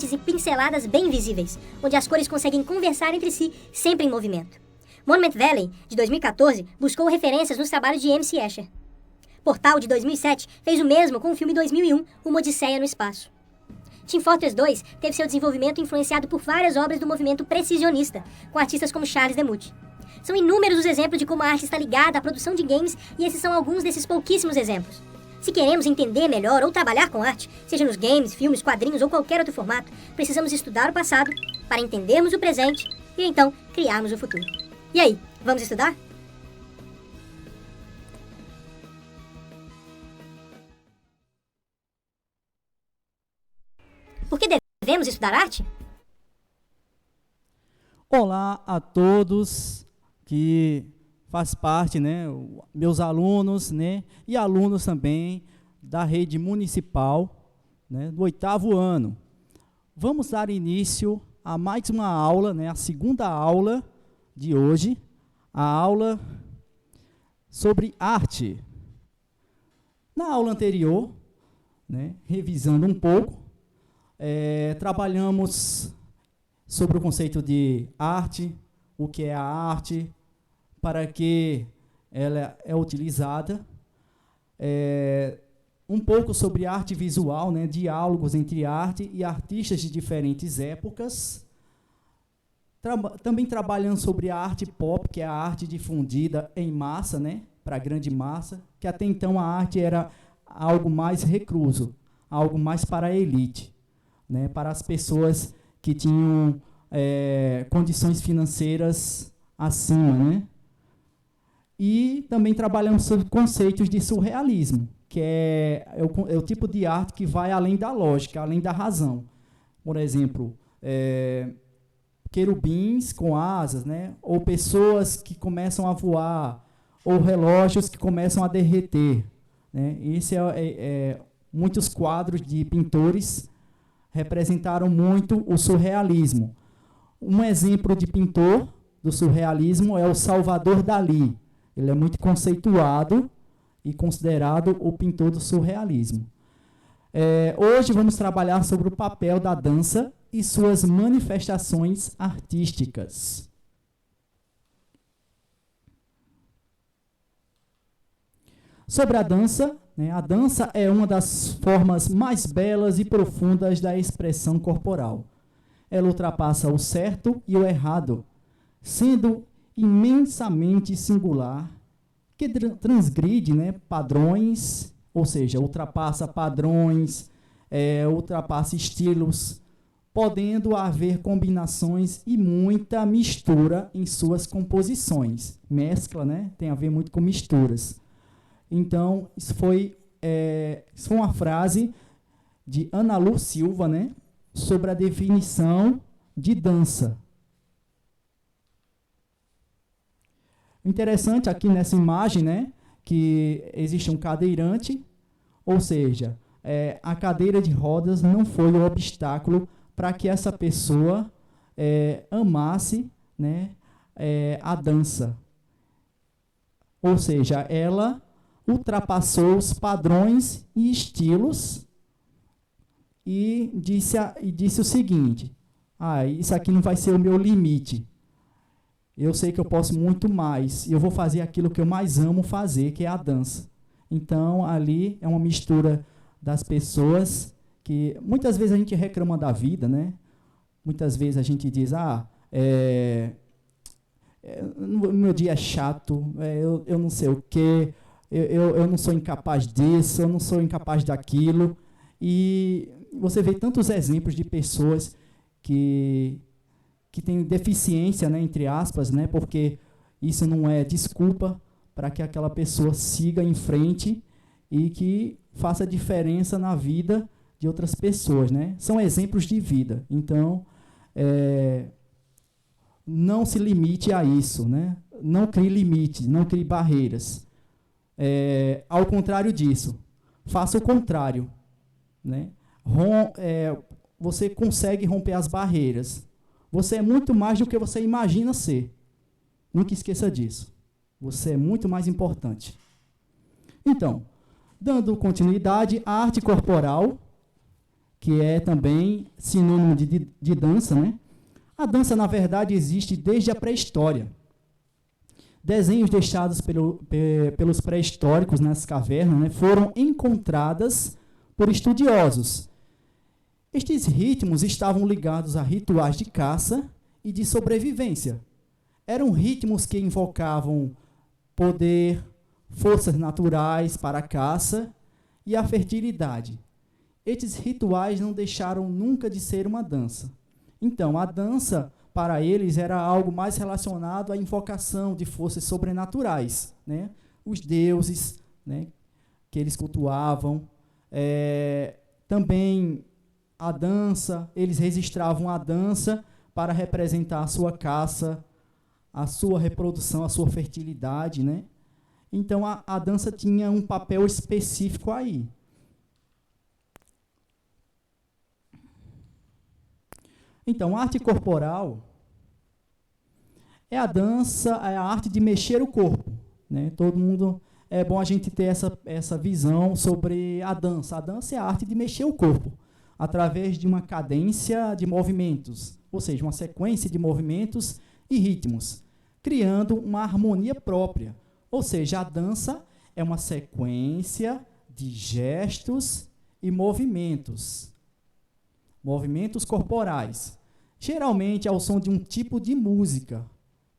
e pinceladas bem visíveis, onde as cores conseguem conversar entre si, sempre em movimento. Monument Valley, de 2014, buscou referências nos trabalhos de M.C. Escher. Portal, de 2007, fez o mesmo com o filme 2001, Uma Odisseia no Espaço. Team Fortress 2 teve seu desenvolvimento influenciado por várias obras do movimento precisionista, com artistas como Charles Demuth. São inúmeros os exemplos de como a arte está ligada à produção de games, e esses são alguns desses pouquíssimos exemplos. Se queremos entender melhor ou trabalhar com arte, seja nos games, filmes, quadrinhos ou qualquer outro formato, precisamos estudar o passado para entendermos o presente e então criarmos o futuro. E aí, vamos estudar? Por que devemos estudar arte? Olá a todos que faz parte, né, meus alunos, né, e alunos também da rede municipal, né, do 8º ano. Vamos dar início a mais uma aula, né, a segunda aula de hoje, a aula sobre arte. Na aula anterior, né, revisando um pouco, trabalhamos sobre o conceito de arte, o que é a arte, para que ela é utilizada, um pouco sobre arte visual, né, diálogos entre arte e artistas de diferentes épocas. Também trabalhando sobre a arte pop, que é a arte difundida em massa, né, para a grande massa, que até então a arte era algo mais recluso, algo mais para a elite, né, para as pessoas que tinham condições financeiras acima, né? E também trabalhamos sobre conceitos de surrealismo, que é o tipo de arte que vai além da lógica, além da razão. Por exemplo, querubins com asas, né? Ou pessoas que começam a voar, ou relógios que começam a derreter, né? Muitos quadros de pintores representaram muito o surrealismo. Um exemplo de pintor do surrealismo é o Salvador Dalí. Ele é muito conceituado e considerado o pintor do surrealismo. Hoje vamos trabalhar sobre o papel da dança e suas manifestações artísticas. Sobre a dança, né, a dança é uma das formas mais belas e profundas da expressão corporal. Ela ultrapassa o certo e o errado, sendo imensamente singular, que transgride, né, padrões, ou seja, ultrapassa padrões, ultrapassa estilos, podendo haver combinações e muita mistura em suas composições. Mescla, né, tem a ver muito com misturas. Então, isso foi uma frase de Ana Lu Silva, né, sobre a definição de dança. Interessante aqui nessa imagem, né, que existe um cadeirante, ou seja, a cadeira de rodas não foi o obstáculo para que essa pessoa amasse, né, a dança. Ou seja, ela ultrapassou os padrões e estilos e disse o seguinte: isso aqui não vai ser o meu limite. Eu sei que eu posso muito mais, e eu vou fazer aquilo que eu mais amo fazer, que é a dança. Então, ali é uma mistura das pessoas que... Muitas vezes a gente reclama da vida, né? Muitas vezes a gente diz, meu dia é chato, eu não sei o quê, eu não sou incapaz disso, eu não sou incapaz daquilo. E você vê tantos exemplos de pessoas que tem deficiência, né, entre aspas, né, porque isso não é desculpa para que aquela pessoa siga em frente e que faça diferença na vida de outras pessoas, né? São exemplos de vida. Então, não se limite a isso, né? Não crie limites, não crie barreiras. Ao contrário disso, faça o contrário, né? Você consegue romper as barreiras. Você é muito mais do que você imagina ser. Nunca esqueça disso. Você é muito mais importante. Então, dando continuidade, a arte corporal que é também sinônimo de dança, né? A dança, na verdade, existe desde a pré-história. Desenhos deixados pelos pré-históricos nas cavernas, né, foram encontradas por estudiosos. Estes ritmos estavam ligados a rituais de caça e de sobrevivência. Eram ritmos que invocavam poder, forças naturais para a caça e a fertilidade. Estes rituais não deixaram nunca de ser uma dança. Então, a dança, para eles, era algo mais relacionado à invocação de forças sobrenaturais, né? Os deuses, né, que eles cultuavam. Também a dança, eles registravam a dança para representar a sua caça, a sua reprodução, a sua fertilidade, né? Então, a dança tinha um papel específico aí. Então, a arte corporal é a dança, é a arte de mexer o corpo, né? Todo mundo, é bom a gente ter essa visão sobre a dança. A dança é a arte de mexer o corpo, através de uma cadência de movimentos, ou seja, uma sequência de movimentos e ritmos, criando uma harmonia própria. Ou seja, a dança é uma sequência de gestos e movimentos corporais, geralmente ao som de um tipo de música,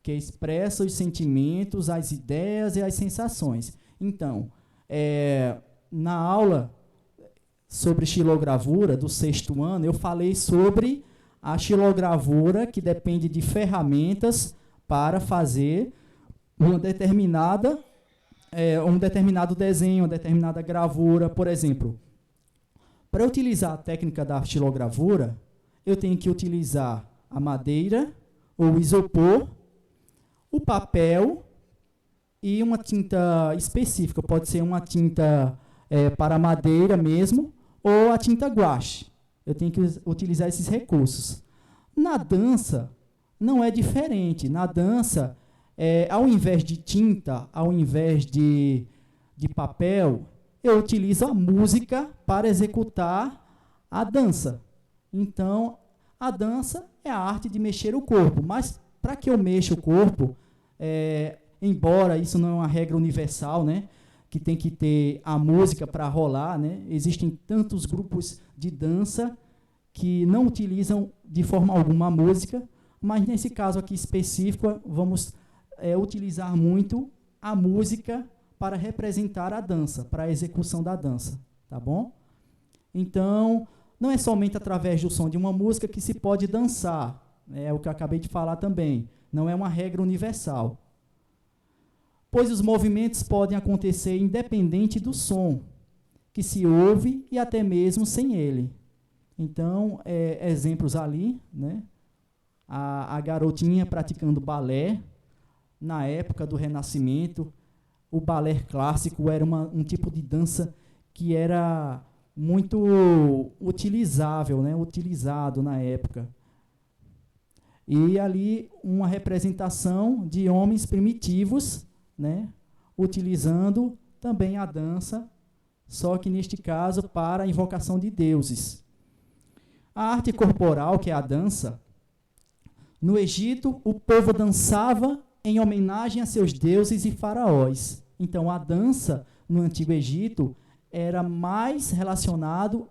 que expressa os sentimentos, as ideias e as sensações. Então, na aula sobre xilogravura do 6º ano, eu falei sobre a xilogravura, que depende de ferramentas para fazer um determinado desenho, uma determinada gravura. Por exemplo, para utilizar a técnica da xilogravura, eu tenho que utilizar a madeira, ou o isopor, o papel e uma tinta específica. Pode ser uma tinta para madeira mesmo, ou a tinta guache. Eu tenho que utilizar esses recursos. Na dança, não é diferente. Na dança, ao invés de tinta, ao invés de papel, eu utilizo a música para executar a dança. Então, a dança é a arte de mexer o corpo. Mas, para que eu mexa o corpo, embora isso não é uma regra universal, né, que tem que ter a música para rolar, né, existem tantos grupos de dança que não utilizam de forma alguma a música, mas nesse caso aqui específico, vamos utilizar muito a música para representar a dança, para a execução da dança, tá bom? Então, não é somente através do som de uma música que se pode dançar, é o que eu acabei de falar também, não é uma regra universal, pois os movimentos podem acontecer independente do som que se ouve e até mesmo sem ele. Então, exemplos ali, né? A garotinha praticando balé, na época do Renascimento, o balé clássico era um tipo de dança que era muito utilizável, né? Utilizado na época. E ali uma representação de homens primitivos, né? Utilizando também a dança, só que neste caso para a invocação de deuses. A arte corporal, que é a dança, no Egito o povo dançava em homenagem a seus deuses e faraós. Então, a dança no Antigo Egito era mais relacionado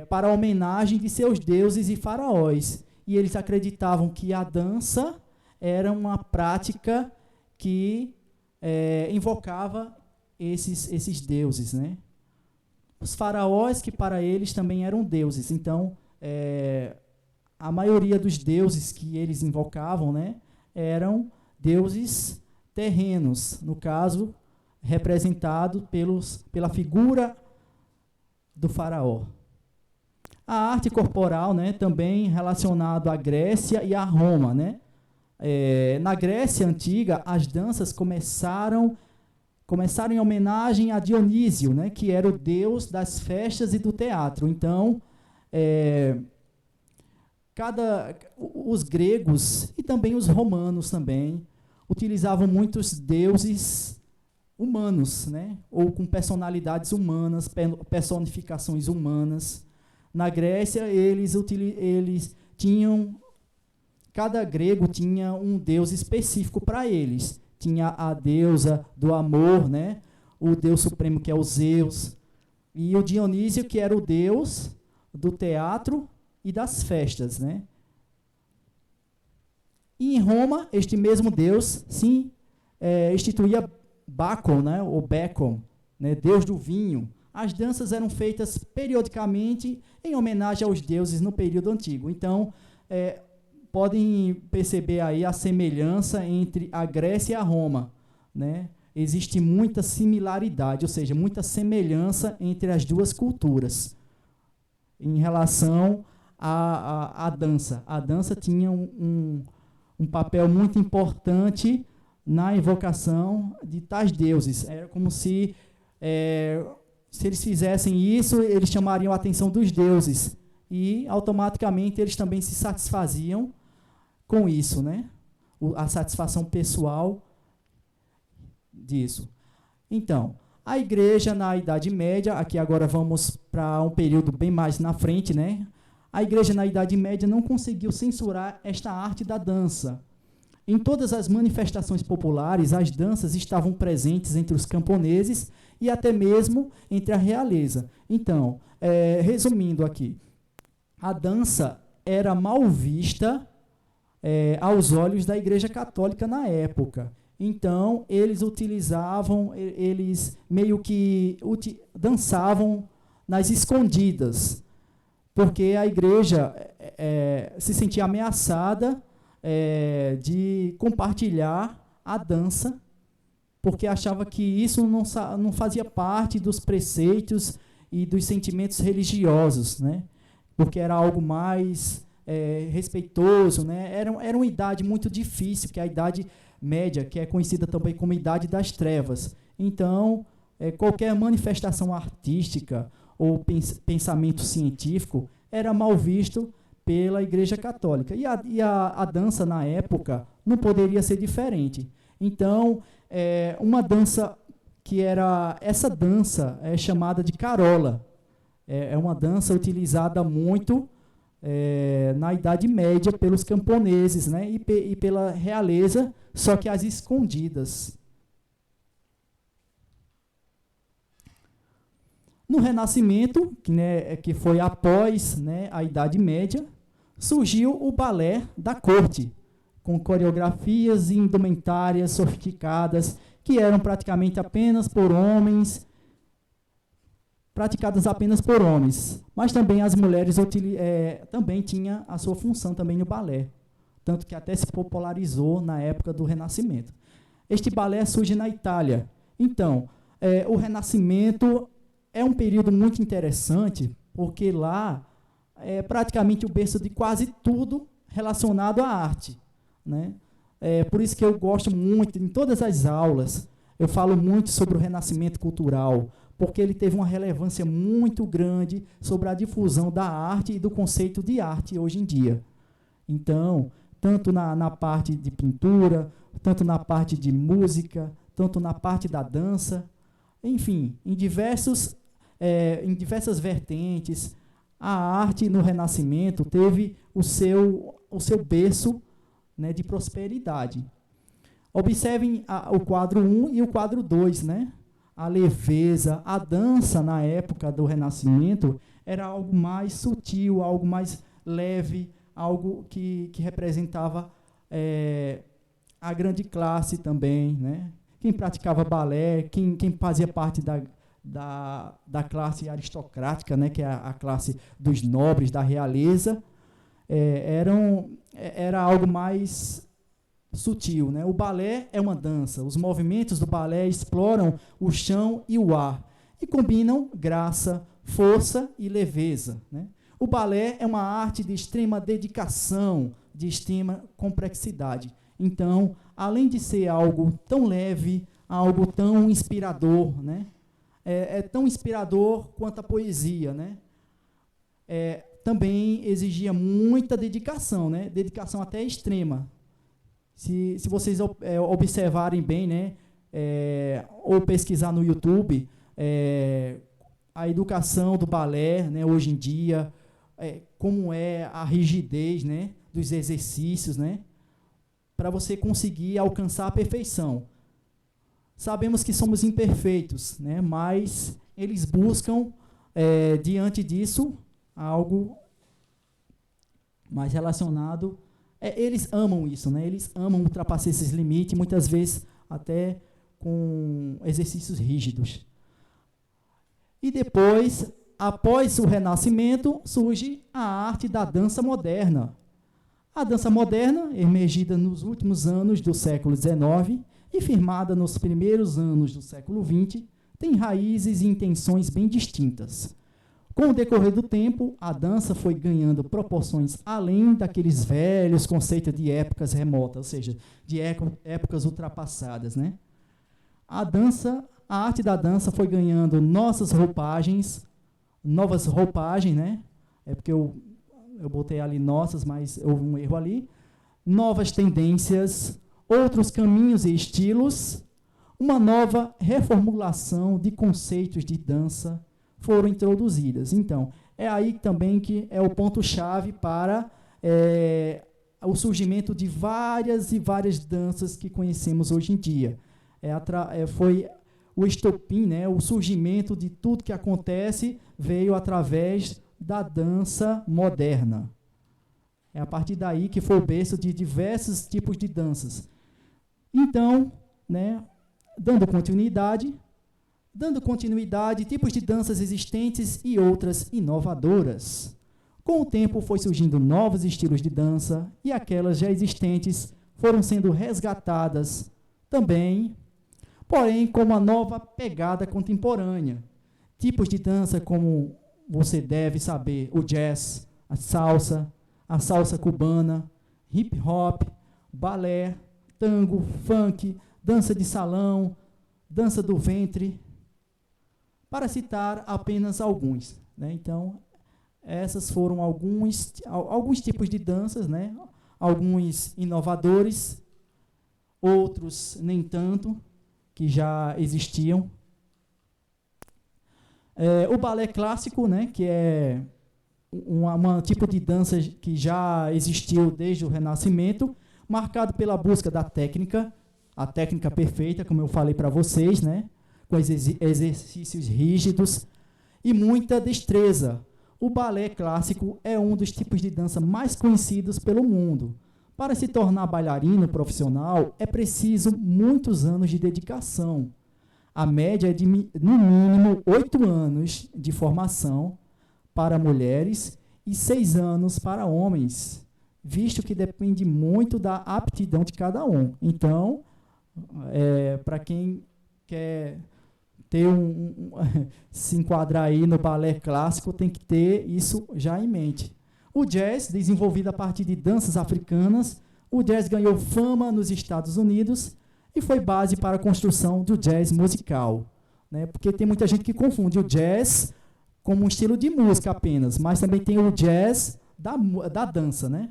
para a homenagem de seus deuses e faraós. E eles acreditavam que a dança era uma prática que invocava esses deuses, né? Os faraós, que para eles também eram deuses. Então, a maioria dos deuses que eles invocavam, né, eram deuses terrenos, no caso, representado pela figura do faraó. A arte corporal, né, também relacionado à Grécia e à Roma, né? Na Grécia Antiga, as danças começaram em homenagem a Dionísio, né, que era o deus das festas e do teatro. Então, os gregos e também os romanos também utilizavam muitos deuses humanos, né? Ou com personalidades humanas, personificações humanas. Na Grécia, eles tinham... Cada grego tinha um deus específico para eles. Tinha a deusa do amor, né? O deus supremo, que é o Zeus. E o Dionísio, que era o deus do teatro e das festas, né? E em Roma, este mesmo deus, sim, instituía Bacon, né? Ou Bacon, né? Deus do vinho. As danças eram feitas periodicamente em homenagem aos deuses no período antigo. Então, podem perceber aí a semelhança entre a Grécia e a Roma, né? Existe muita similaridade, ou seja, muita semelhança entre as duas culturas em relação à dança. A dança tinha um papel muito importante na evocação de tais deuses. Era como se eles fizessem isso, eles chamariam a atenção dos deuses e, automaticamente, eles também se satisfaziam com isso, né? A satisfação pessoal disso. Então, a igreja na Idade Média, aqui agora vamos para um período bem mais na frente, né? A igreja na Idade Média não conseguiu censurar esta arte da dança. Em todas as manifestações populares, as danças estavam presentes entre os camponeses e até mesmo entre a realeza. Então, resumindo aqui, a dança era mal vista aos olhos da Igreja Católica na época. Então, eles meio que dançavam nas escondidas, porque a igreja se sentia ameaçada de compartilhar a dança, porque achava que isso não fazia parte dos preceitos e dos sentimentos religiosos, né? Porque era algo mais respeitoso, né? Era uma idade muito difícil, que é a Idade Média, que é conhecida também como Idade das Trevas. Então, qualquer manifestação artística ou pensamento científico era mal visto pela Igreja Católica. E a dança, na época, não poderia ser diferente. Então, uma dança que era... Essa dança é chamada de carola. É uma dança utilizada muito na Idade Média pelos camponeses, né? E pela realeza, só que às escondidas. No Renascimento, que foi após, né, a Idade Média, surgiu o balé da corte, com coreografias e indumentárias sofisticadas, que eram praticadas apenas por homens, mas também as mulheres também tinham a sua função também no balé, tanto que até se popularizou na época do Renascimento. Este balé surge na Itália. Então, o Renascimento é um período muito interessante, porque lá é praticamente o berço de quase tudo relacionado à arte, né? Por isso que eu gosto muito, em todas as aulas, eu falo muito sobre o Renascimento cultural, porque ele teve uma relevância muito grande sobre a difusão da arte e do conceito de arte hoje em dia. Então, tanto na parte de pintura, tanto na parte de música, tanto na parte da dança, enfim, em diversas vertentes, a arte no Renascimento teve o seu berço, né, de prosperidade. Observem o quadro 1 e o quadro 2, né? A leveza, a dança na época do Renascimento era algo mais sutil, algo mais leve, algo que representava a grande classe também, né? Quem praticava balé, quem fazia parte da classe aristocrática, né? Que é a classe dos nobres, da realeza, era algo mais sutil, né? O balé é uma dança. Os movimentos do balé exploram o chão e o ar e combinam graça, força e leveza, né? O balé é uma arte de extrema dedicação, de extrema complexidade. Então, além de ser algo tão leve, algo tão inspirador, né? É tão inspirador quanto a poesia, né? Também exigia muita dedicação, né? Dedicação até extrema. Se vocês observarem bem, né, ou pesquisar no YouTube a educação do balé, né, hoje em dia, como é a rigidez, né, dos exercícios, né, para você conseguir alcançar a perfeição. Sabemos que somos imperfeitos, né, mas eles buscam, diante disso, algo mais relacionado. Eles amam isso, né, eles amam ultrapassar esses limites, muitas vezes até com exercícios rígidos. E depois, após o Renascimento, surge a arte da dança moderna. A dança moderna, emergida nos últimos anos do século XIX e firmada nos primeiros anos do século XX, tem raízes e intenções bem distintas. Com o decorrer do tempo, a dança foi ganhando proporções além daqueles velhos conceitos de épocas remotas, ou seja, de épocas ultrapassadas, né? A arte da dança foi ganhando novas roupagens, né? É porque eu botei ali nossas, mas houve um erro ali. Novas tendências, outros caminhos e estilos, uma nova reformulação de conceitos de dança foram introduzidas. Então, é aí também que é o ponto-chave para o surgimento de várias e várias danças que conhecemos hoje em dia. Foi o estopim, né, o surgimento de tudo que acontece veio através da dança moderna. É a partir daí que foi o berço de diversos tipos de danças. Então, né, dando continuidade, tipos de danças existentes e outras inovadoras. Com o tempo foi surgindo novos estilos de dança e aquelas já existentes foram sendo resgatadas também, porém com uma nova pegada contemporânea. Tipos de dança como você deve saber, o jazz, a salsa cubana, hip hop, balé, tango, funk, dança de salão, dança do ventre, para citar apenas alguns, né? Então, essas foram alguns tipos de danças, né? Alguns inovadores, outros nem tanto, que já existiam. O balé clássico, né? Que é um tipo de dança que já existiu desde o Renascimento, marcado pela busca da técnica, a técnica perfeita, como eu falei para vocês, né? Com exercícios rígidos e muita destreza. O balé clássico é um dos tipos de dança mais conhecidos pelo mundo. Para se tornar bailarino profissional, é preciso muitos anos de dedicação. A média é de, no mínimo, 8 anos de formação para mulheres e 6 anos para homens, visto que depende muito da aptidão de cada um. Então, para quem quer ter se enquadrar aí no balé clássico, tem que ter isso já em mente. O jazz, desenvolvido a partir de danças africanas, o jazz ganhou fama nos Estados Unidos e foi base para a construção do jazz musical, né? Porque tem muita gente que confunde o jazz como um estilo de música apenas, mas também tem o jazz da dança, né?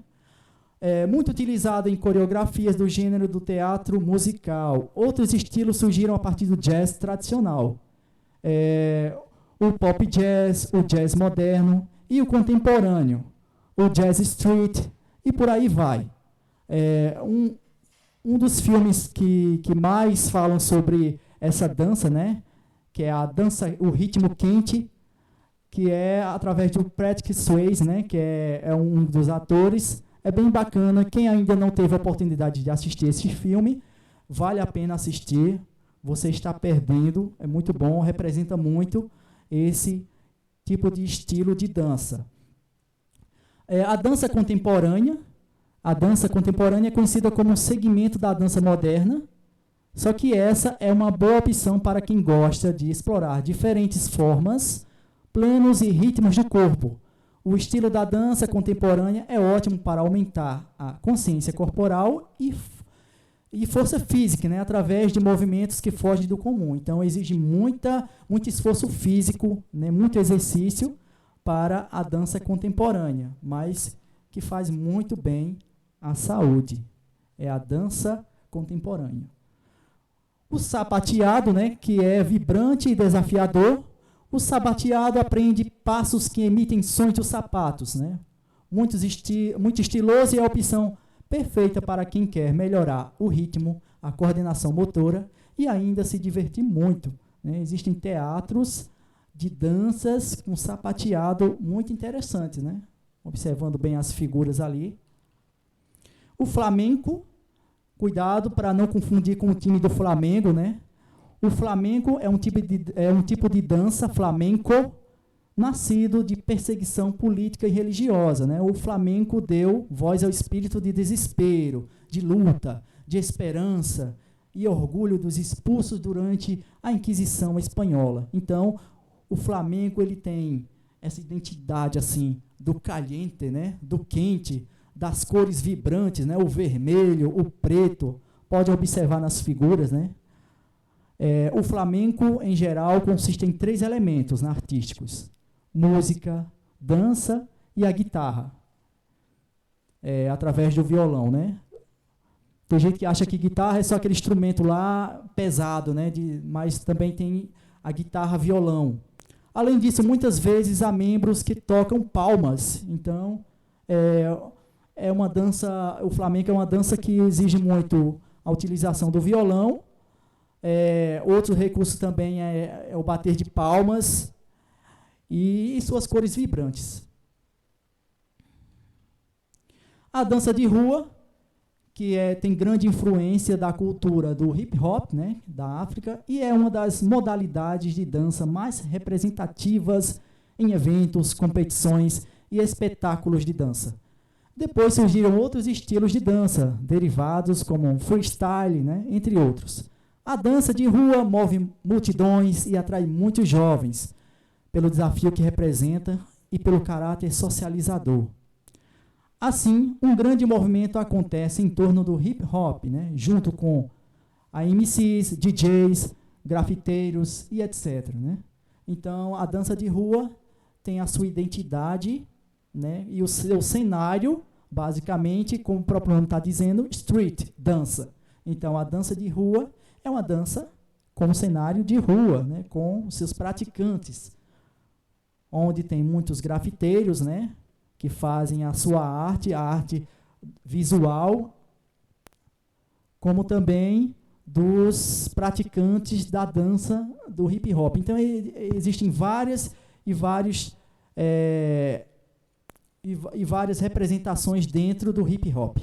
Muito utilizado em coreografias do gênero do teatro musical. Outros estilos surgiram a partir do jazz tradicional. O pop jazz, o jazz moderno e o contemporâneo, o jazz street e por aí vai. Um dos filmes que mais falam sobre essa dança, né, que é a dança, o ritmo quente, que é através do Patrick Swayze, né, que é um dos atores. É bem bacana. Quem ainda não teve a oportunidade de assistir esse filme, vale a pena assistir. Você está perdendo, é muito bom, representa muito esse tipo de estilo de dança. A dança contemporânea é conhecida como um segmento da dança moderna, só que essa é uma boa opção para quem gosta de explorar diferentes formas, planos e ritmos do corpo. O estilo da dança contemporânea é ótimo para aumentar a consciência corporal e força física, né, através de movimentos que fogem do comum. Então, exige muito esforço físico, né, muito exercício para a dança contemporânea, mas que faz muito bem à saúde. É a dança contemporânea. O sapateado, né, que é vibrante e desafiador. O sapateado aprende passos que emitem sons dos sapatos, né? Muito estiloso e é a opção perfeita para quem quer melhorar o ritmo, a coordenação motora e ainda se divertir muito, né? Existem teatros de danças com sapateado muito interessantes, né? Observando bem as figuras ali. O flamenco, cuidado para não confundir com o time do Flamengo, né? O flamenco é um tipo de dança flamenco nascido de perseguição política e religiosa, né? O flamenco deu voz ao espírito de desespero, de luta, de esperança e orgulho dos expulsos durante a Inquisição espanhola. Então, o flamenco ele tem essa identidade assim do caliente, né? Do quente, das cores vibrantes, né? O vermelho, o preto, pode observar nas figuras, né? O flamenco, em geral, consiste em 3 elementos, né, artísticos: música, dança e a guitarra, através do violão, né? Tem gente que acha que guitarra é só aquele instrumento lá pesado, né? Mas também tem a guitarra violão. Além disso, muitas vezes há membros que tocam palmas. Então, é uma dança. O flamenco é uma dança que exige muito a utilização do violão. Outro recurso também é o bater de palmas e suas cores vibrantes. A dança de rua, que tem grande influência da cultura do hip hop, né, da África, e é uma das modalidades de dança mais representativas em eventos, competições e espetáculos de dança. Depois surgiram outros estilos de dança, derivados como freestyle, né, entre outros. A dança de rua move multidões e atrai muitos jovens, pelo desafio que representa e pelo caráter socializador. Assim, um grande movimento acontece em torno do hip hop, né, junto com a MCs, DJs, grafiteiros e etc. Né? Então, a dança de rua tem a sua identidade, né, e o seu cenário, basicamente, como o próprio nome está dizendo, street, dança. Então, a dança de rua é uma dança com um cenário de rua, né, com seus praticantes, onde tem muitos grafiteiros, né, que fazem a sua arte, a arte visual, como também dos praticantes da dança do hip hop. Então, existem várias representações dentro do hip hop.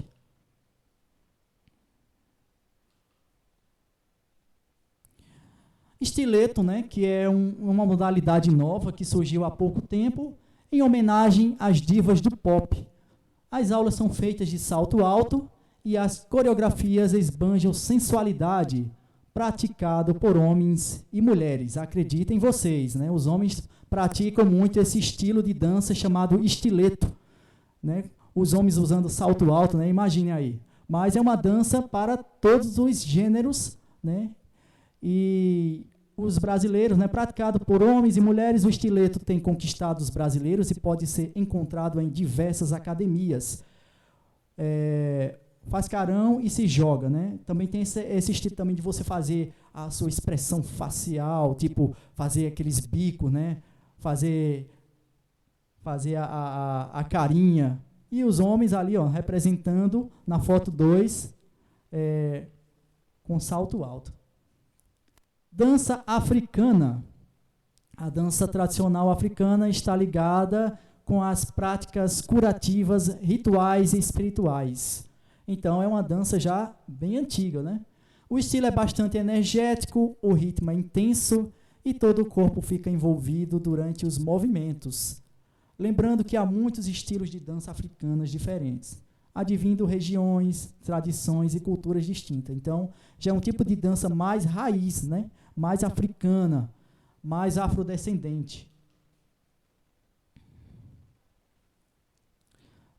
Estileto, né, que é uma modalidade nova que surgiu há pouco tempo, em homenagem às divas do pop. As aulas são feitas de salto alto e as coreografias esbanjam sensualidade, praticado por homens e mulheres. Acreditem vocês, né, os homens praticam muito esse estilo de dança chamado estileto, né, os homens usando salto alto, né, imagine aí. Mas é uma dança para todos os gêneros, né, e os brasileiros, né, praticado por homens e mulheres, o estileto tem conquistado os brasileiros e pode ser encontrado em diversas academias. Faz carão e se joga, né? Também tem esse estilo também de você fazer a sua expressão facial, tipo fazer aqueles bicos, né? Fazer a carinha. E os homens ali, ó, representando na foto 2, com salto alto. Dança africana. A dança tradicional africana está ligada com as práticas curativas, rituais e espirituais. Então, é uma dança já bem antiga, né? O estilo é bastante energético, o ritmo é intenso e todo o corpo fica envolvido durante os movimentos. Lembrando que há muitos estilos de dança africanas diferentes, advindo regiões, tradições e culturas distintas. Então, já é um tipo de dança mais raiz, né? Mais africana, mais afrodescendente.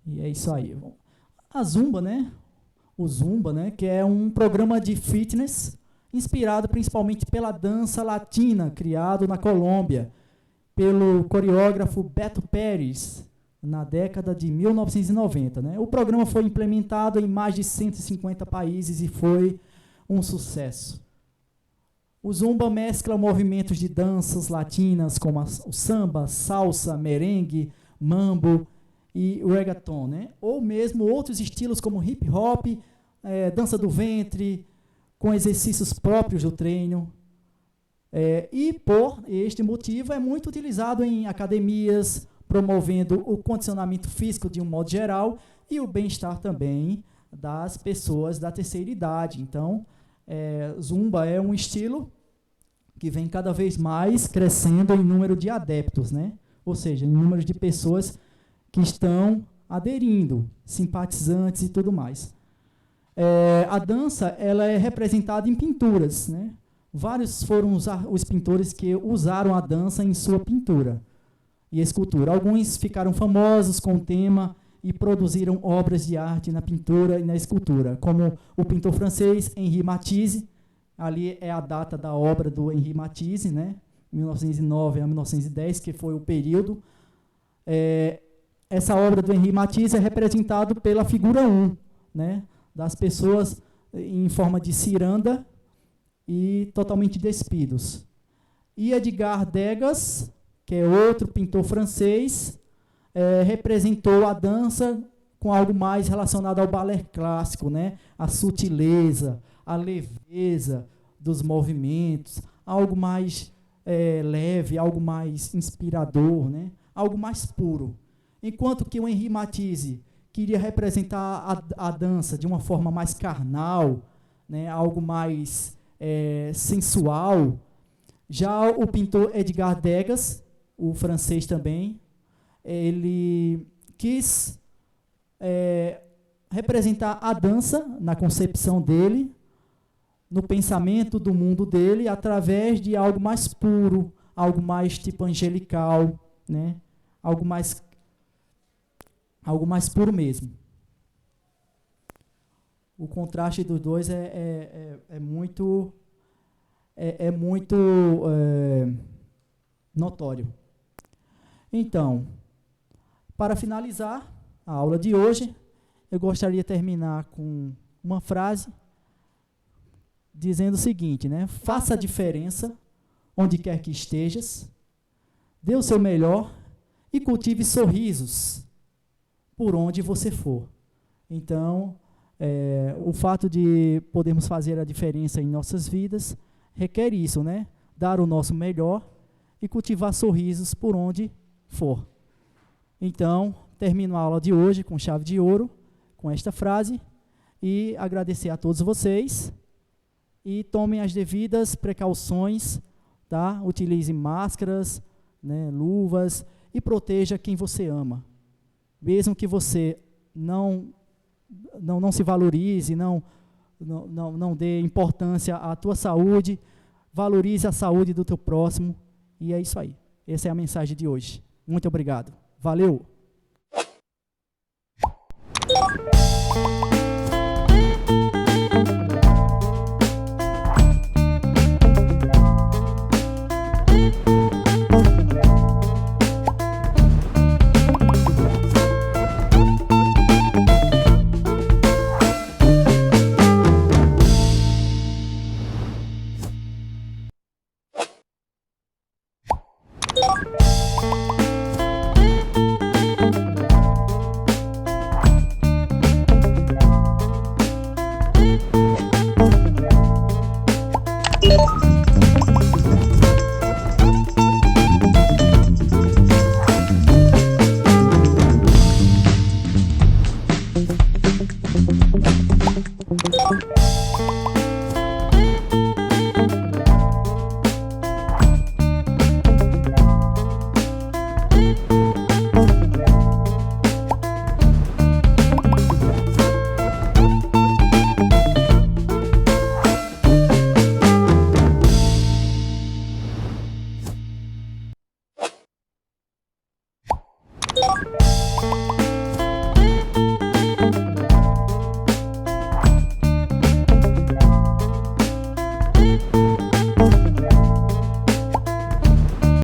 E é isso aí. A Zumba, né? O Zumba, né? Que é um programa de fitness inspirado principalmente pela dança latina, criado na Colômbia, pelo coreógrafo Beto Pérez, na década de 1990. Né? O programa foi implementado em mais de 150 países e foi um sucesso. O zumba mescla movimentos de danças latinas como o samba, salsa, merengue, mambo e reggaeton, né? Ou mesmo outros estilos como hip hop, dança do ventre, com exercícios próprios do treino. E por este motivo é muito utilizado em academias, promovendo o condicionamento físico de um modo geral e o bem-estar também das pessoas da terceira idade. Então, zumba é um estilo que vem cada vez mais crescendo em número de adeptos, né? Ou seja, em número de pessoas que estão aderindo, simpatizantes e tudo mais. A dança ela é representada em pinturas, né? Vários foram os pintores que usaram a dança em sua pintura e escultura. Alguns ficaram famosos com o tema e produziram obras de arte na pintura e na escultura, como o pintor francês Henri Matisse. Ali é a data da obra do Henri Matisse, né? 1909 a 1910, que foi o período. Essa obra do Henri Matisse é representada pela figura 1, né? Das pessoas em forma de ciranda e totalmente despidos. E Edgar Degas, que é outro pintor francês, representou a dança com algo mais relacionado ao balé clássico, né? A sutileza, a leveza dos movimentos, algo mais leve, algo mais inspirador, né? Algo mais puro. Enquanto que o Henri Matisse queria representar a dança de uma forma mais carnal, né? Algo mais sensual. Já o pintor Edgar Degas, o francês também, ele quis representar a dança na concepção dele, no pensamento do mundo dele, através de algo mais puro, algo mais tipo angelical, né? Algo mais puro mesmo. O contraste dos dois é muito notório. Então, para finalizar a aula de hoje, eu gostaria de terminar com uma frase dizendo o seguinte, né? Faça a diferença onde quer que estejas, dê o seu melhor e cultive sorrisos por onde você for. Então, o fato de podermos fazer a diferença em nossas vidas requer isso, né? Dar o nosso melhor e cultivar sorrisos por onde for. Então, termino a aula de hoje com chave de ouro, com esta frase, e agradecer a todos vocês, e tomem as devidas precauções, tá? Utilize máscaras, né, luvas, e proteja quem você ama. Mesmo que você não se valorize, não dê importância à tua saúde, valorize a saúde do teu próximo, e é isso aí. Essa é a mensagem de hoje. Muito obrigado. Valeu!